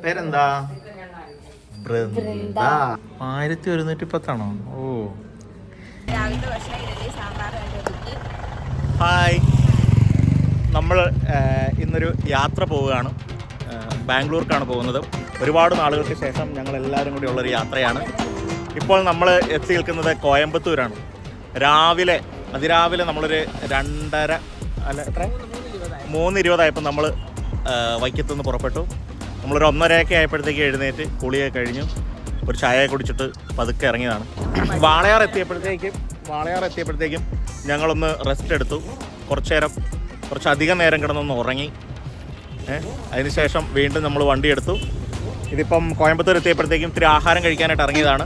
പേരെന്താ? ബൃന്ദ. 1110 ഓ. ഹായ്, നമ്മൾ ഇന്നൊരു യാത്ര പോവുകയാണ്. ബാംഗ്ലൂർക്കാണ് പോകുന്നത്. ഒരുപാട് നാളുകൾക്ക് ശേഷം ഞങ്ങൾ എല്ലാവരും കൂടി ഉള്ളൊരു യാത്രയാണ്. ഇപ്പോൾ നമ്മൾ എത്തി നിൽക്കുന്നത് കോയമ്പത്തൂരാണ്. അതിരാവിലെ നമ്മളൊരു 3:20 നമ്മൾ വൈക്കത്തുനിന്ന് പുറപ്പെട്ടു. നമ്മളൊരു 1:30 ആയപ്പോഴത്തേക്ക് എഴുന്നേറ്റ് കുളിയൊക്കെ കഴിഞ്ഞു ഒരു ചായ കുടിച്ചിട്ട് പതുക്കെ ഇറങ്ങിയതാണ്. വാളയാർ എത്തിയപ്പോഴത്തേക്കും ഞങ്ങളൊന്ന് റെസ്റ്റ് എടുത്തു. കുറച്ചധികം നേരം കിടന്നൊന്ന് ഉറങ്ങി. അതിനുശേഷം വീണ്ടും നമ്മൾ വണ്ടി എടുത്തു. ഇതിപ്പം കോയമ്പത്തൂർ എത്തിയപ്പോഴത്തേക്കും ഇത്തിരി ആഹാരം കഴിക്കാനായിട്ട് ഇറങ്ങിയതാണ്.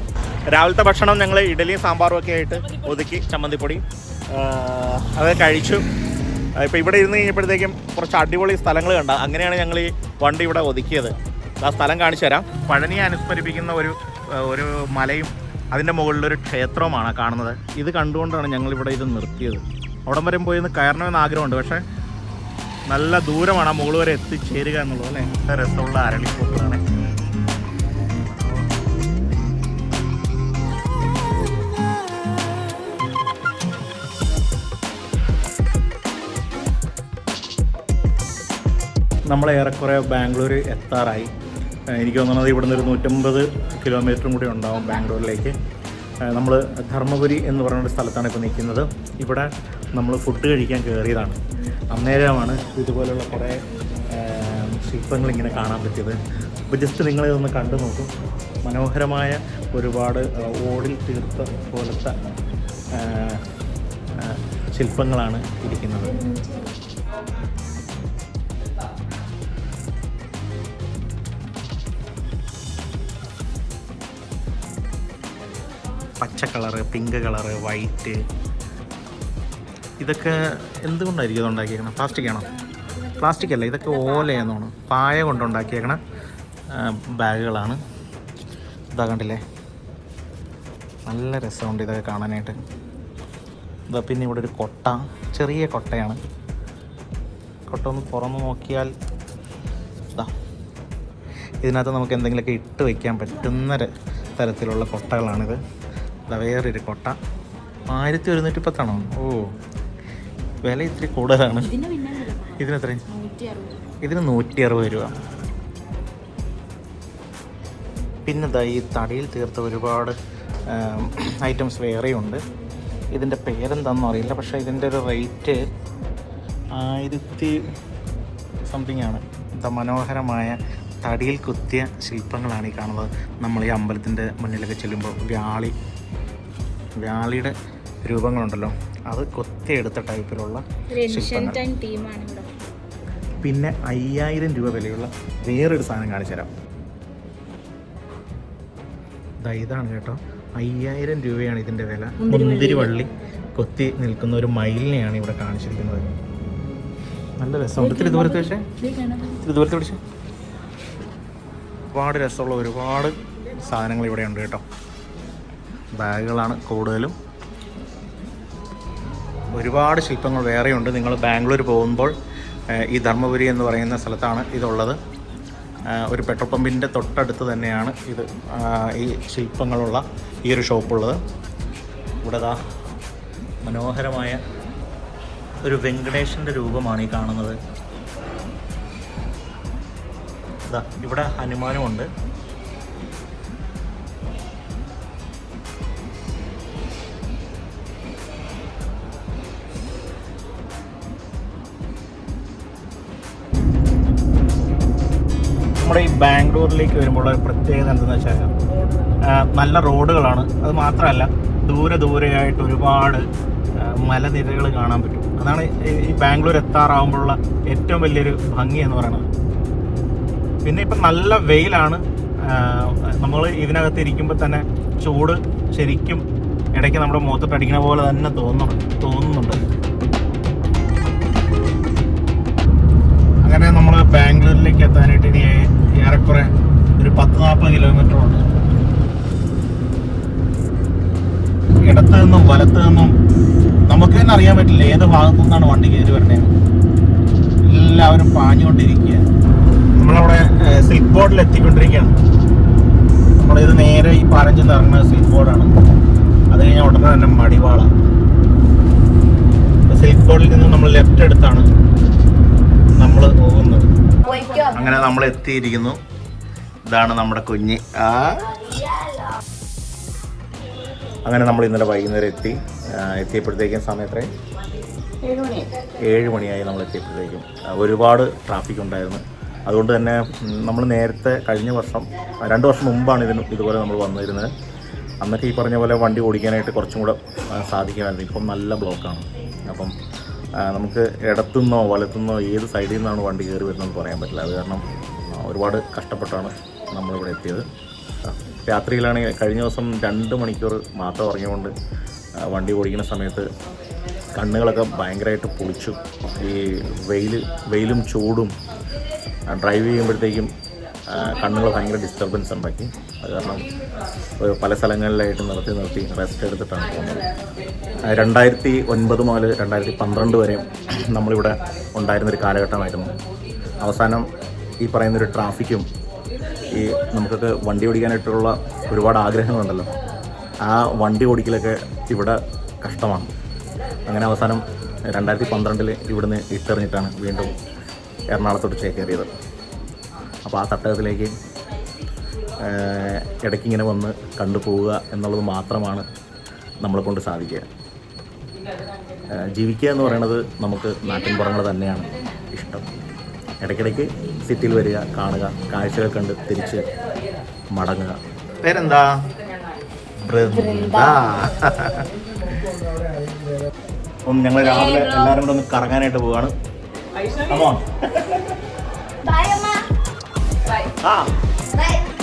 രാവിലത്തെ ഭക്ഷണം ഞങ്ങൾ ഇഡലിയും സാമ്പാറും ഒക്കെ ആയിട്ട് ഒതുക്കി, ചമ്മന്തിപ്പൊടി അത് കഴിച്ചു. ഇപ്പോൾ ഇവിടെ ഇരുന്ന് കഴിഞ്ഞപ്പോഴത്തേക്കും കുറച്ച് അടിപൊളി സ്ഥലങ്ങൾ കണ്ട. അങ്ങനെയാണ് ഞങ്ങൾ ഈ വണ്ടി ഇവിടെ ഒതുക്കിയത്. ആ സ്ഥലം കാണിച്ചു തരാം. പഴനിയെ അനുസ്മരിപ്പിക്കുന്ന ഒരു മലയും അതിൻ്റെ മുകളിലൊരു ക്ഷേത്രവുമാണ് കാണുന്നത്. ഇത് കണ്ടുകൊണ്ടാണ് ഞങ്ങളിവിടെ ഇത് നിർത്തിയത്. അവിടം വരെ പോയി ഒന്ന് കയറണമെന്ന് ആഗ്രഹമുണ്ട്. പക്ഷേ നല്ല ദൂരമാണ് ആ മുകൾ വരെ എത്തിച്ചേരുക എന്നുള്ളത്. അല്ലേ, രസമുള്ള അരളിപ്പൂക്കളാണ്. നമ്മൾ ഏറെക്കുറെ ബാംഗ്ലൂർ എത്താറായി. എനിക്ക് തോന്നുന്നത് ഇവിടുന്ന് ഒരു 150 കിലോമീറ്ററും കൂടി ഉണ്ടാവും ബാംഗ്ലൂരിലേക്ക്. നമ്മൾ ധർമ്മപുരി എന്ന് പറയുന്ന സ്ഥലത്താണ് ഇപ്പോൾ നിൽക്കുന്നത്. ഇവിടെ നമ്മൾ ഫുഡ് കഴിക്കാൻ കയറിയതാണ്. അന്നേരമാണ് ഇതുപോലെയുള്ള കുറേ ശില്പങ്ങളിങ്ങനെ കാണാൻ പറ്റിയത്. അപ്പോൾ ജസ്റ്റ് നിങ്ങളിതൊന്ന് കണ്ടു നോക്കും. മനോഹരമായ ഒരുപാട് ഓടിൽ തീർത്ത പോലത്തെ ശില്പങ്ങളാണ് ഇരിക്കുന്നത്. പച്ച കളറ്, പിങ്ക് കളറ്, വൈറ്റ്, ഇതൊക്കെ എന്തുകൊണ്ടായിരിക്കും ഇത് ഉണ്ടാക്കിയേക്കണം? പ്ലാസ്റ്റിക്കാണോ? പ്ലാസ്റ്റിക് അല്ല, ഇതൊക്കെ ഓലയെന്നാണ്, പായ കൊണ്ടുണ്ടാക്കിയേക്കണ ബാഗുകളാണ്. ഇതാ കണ്ടില്ലേ, നല്ല രസമുണ്ട് ഇതൊക്കെ കാണാനായിട്ട്. ഇതാ പിന്നെ ഇവിടെ ഒരു കൊട്ട, ചെറിയ കൊട്ടയാണ്. കൊട്ട ഒന്ന് തുറന്ന് നോക്കിയാൽ ഇതാ ഇതിനകത്ത് നമുക്ക് എന്തെങ്കിലുമൊക്കെ ഇട്ട് വയ്ക്കാൻ പറ്റുന്ന തരത്തിലുള്ള കൊട്ടകളാണിത്. വേറൊരു കൊട്ട 1110 ഓ, വില ഇത്തിരി കൂടുതലാണ്. ഇതിനെത്ര? ഇതിന് 160 രൂപ. പിന്നെ ഈ തടിയിൽ തീർത്ത ഒരുപാട് ഐറ്റംസ് വേറെയുണ്ട്. ഇതിൻ്റെ പേരെന്താണെന്ന് അറിയില്ല. പക്ഷേ ഇതിൻ്റെ ഒരു റേറ്റ് 1000 സംതിങ് ആണ്. മനോഹരമായ തടിയിൽ കുത്തിയ ശില്പങ്ങളാണ് ഈ കാണുന്നത്. നമ്മൾ ഈ അമ്പലത്തിൻ്റെ മുന്നിലൊക്കെ ചെല്ലുമ്പോൾ വ്യാളിയുടെ രൂപങ്ങളുണ്ടല്ലോ, അത് കൊത്തിയെടുത്ത ടൈപ്പിലുള്ള ശില്പങ്ങൾ. പിന്നെ 5000 രൂപ വിലയുള്ള വേറൊരു സാധനം കാണിച്ചു തരാം. ഇതാണ് കേട്ടോ, 5000 രൂപയാണ് ഇതിൻ്റെ വില. മുന്തിരിവള്ളി കൊത്തി നിൽക്കുന്ന ഒരു മയിലിനെയാണ് ഇവിടെ കാണിച്ചിരിക്കുന്നത്. നല്ല രസമുണ്ട്. ഇത്തിരി ദൂരത്ത് വെച്ചേ, ഒരുപാട് രസമുള്ള ഒരുപാട് സാധനങ്ങൾ ഇവിടെ ഉണ്ട് കേട്ടോ. ബാഗുകളാണ് കൂടുതലും. ഒരുപാട് ശില്പങ്ങൾ വേറെയുണ്ട്. നിങ്ങൾ ബാംഗ്ലൂർ പോകുമ്പോൾ ഈ ധർമ്മപുരി എന്ന് പറയുന്ന സ്ഥലത്താണ് ഇതുള്ളത്. ഒരു പെട്രോൾ പമ്പിൻ്റെ തൊട്ടടുത്ത് തന്നെയാണ് ഈ ശില്പങ്ങളുള്ള ഈ ഒരു ഷോപ്പുള്ളത്. ഇവിടെ മനോഹരമായ ഒരു വെങ്കടേശൻ്റെ രൂപമാണ് ഈ കാണുന്നത്. ഇവിടെ ഹനുമാനുമുണ്ട്. നമ്മുടെ ഈ ബാംഗ്ലൂരിലേക്ക് വരുമ്പോൾ ഒരു പ്രത്യേകത എന്തെന്ന് വെച്ചാൽ നല്ല റോഡുകളാണ്. അത് മാത്രമല്ല ദൂരെയായിട്ട് ഒരുപാട് മലനിരകൾ കാണാൻ പറ്റും. അതാണ് ഈ ബാംഗ്ലൂർ എത്താറാവുമ്പോഴുള്ള ഏറ്റവും വലിയൊരു ഭംഗി എന്ന് പറയുന്നത്. പിന്നെ ഇപ്പം നല്ല വെയിലാണ്. നമ്മൾ ഇതിനകത്ത് ഇരിക്കുമ്പോൾ തന്നെ ചൂട് ശരിക്കും ഇടയ്ക്ക് നമ്മുടെ മുഖത്തോട്ട് അടിക്കുന്ന പോലെ തന്നെ തോന്നുന്നുണ്ട്. അങ്ങനെ നമ്മൾ ബാംഗ്ലൂരിലേക്ക് എത്താനായിട്ട് ഇനി ഏറെക്കുറെ ഒരു 10-40 കിലോമീറ്ററുണ്ട്. ഇടത്ത് നിന്നും വലത്ത് നിന്നും നമുക്ക് തന്നെ അറിയാൻ പറ്റില്ല ഏത് ഭാഗത്തു നിന്നാണ് വണ്ടി കയറി വരണേന്ന്. എല്ലാവരും പാഞ്ഞുകൊണ്ടിരിക്കുക. നമ്മളവിടെ സ്ലിപ്പ് ബോർഡിൽ എത്തിക്കൊണ്ടിരിക്കുകയാണ്. നമ്മളിത് നേരെ ഈ പാലഞ്ചിൽ നിന്ന് ഇറങ്ങുന്ന സ്ലിപ്പ് ബോർഡാണ്. അത് കഴിഞ്ഞാൽ ഉടനെ തന്നെ മടിവാള. സ്ലിപ്പ് ബോർഡിൽ നിന്ന് നമ്മൾ ലെഫ്റ്റ് എടുത്താണ് നമ്മൾ പോകുന്നത്. അങ്ങനെ നമ്മൾ എത്തിയിരിക്കുന്നു. ഇതാണ് നമ്മുടെ കുഞ്ഞ്. അങ്ങനെ നമ്മൾ ഇന്നലെ വൈകുന്നേരം എത്തിയപ്പോഴത്തേക്കും സമയം എത്രയും 7 മണിയായി. നമ്മൾ എത്തിയപ്പോഴത്തേക്കും ഒരുപാട് ട്രാഫിക് ഉണ്ടായിരുന്നു. അതുകൊണ്ട് തന്നെ നമ്മൾ നേരത്തെ കഴിഞ്ഞ വർഷം 2 വർഷം മുമ്പാണ് ഇതുപോലെ നമ്മൾ വന്നിരുന്നത്. അന്നൊക്കെ ഈ പറഞ്ഞ പോലെ വണ്ടി ഓടിക്കാനായിട്ട് കുറച്ചും കൂടെ സാധിക്കുമായിരുന്നു. ഇപ്പം നല്ല ബ്ലോക്കാണ്. അപ്പം നമുക്ക് ഇടത്തുനിന്നോ വലത്തുനിന്നോ ഏത് സൈഡിൽ നിന്നാണ് വണ്ടി കയറി വരുന്നതെന്ന് പറയാൻ പറ്റില്ല. അത് കാരണം ഒരുപാട് കഷ്ടപ്പെട്ടാണ് നമ്മളിവിടെ എത്തിയത്. രാത്രിയിലാണെങ്കിൽ കഴിഞ്ഞ ദിവസം 2 മണിക്കൂർ മാത്രം ഉറങ്ങിക്കൊണ്ട് വണ്ടി ഓടിക്കുന്ന സമയത്ത് കണ്ണുകളൊക്കെ ഭയങ്കരമായിട്ട് പൊളിച്ചു. ഈ വെയിലും ചൂടും ഡ്രൈവ് ചെയ്യുമ്പോഴത്തേക്കും കണ്ണുകൾ ഭയങ്കര ഡിസ്റ്റർബൻസ് ഉണ്ടാക്കി. അത് കാരണം പല സ്ഥലങ്ങളിലായിട്ട് നിർത്തി റെസ്റ്റ് എടുത്തിട്ടാണ് പോകുന്നത്. 2009 മുതൽ 2012 വരെ നമ്മളിവിടെ ഉണ്ടായിരുന്നൊരു കാലഘട്ടമായിരുന്നു. അവസാനം ഈ പറയുന്നൊരു ട്രാഫിക്കും ഈ നമുക്കൊക്കെ വണ്ടി ഓടിക്കാനായിട്ടുള്ള ഒരുപാട് ആഗ്രഹങ്ങളുണ്ടല്ലോ, ആ വണ്ടി ഓടിക്കലൊക്കെ ഇവിടെ കഷ്ടമാണ്. അങ്ങനെ അവസാനം 2012 ഇവിടുന്ന് ഇട്ടെറിഞ്ഞിട്ടാണ് വീണ്ടും എറണാകുളത്തോട്ട് ചേക്കേറിയത്. അപ്പോൾ ആ തട്ടകത്തിലേക്ക് ഇടയ്ക്കിങ്ങനെ വന്ന് കണ്ടുപോവുക എന്നുള്ളത് മാത്രമാണ് നമ്മളെ കൊണ്ട് സാധിക്കുക. ജീവിക്കുക എന്ന് പറയുന്നത് നമുക്ക് നാട്ടിൻപുറങ്ങൾ തന്നെയാണ് ഇഷ്ടം. ഇടയ്ക്കിടയ്ക്ക് സിറ്റിയിൽ വരിക, കാണുക, കാഴ്ചകൾ കണ്ട് തിരിച്ച് മടങ്ങുക. പേരെന്താ? അപ്പം ഞങ്ങൾ രാവിലെ എല്ലാവരും കൂടെ ഒന്ന് കറങ്ങാനായിട്ട് പോവുകയാണ്. Come on. Bye, Amma. Bye. Ah. Bye.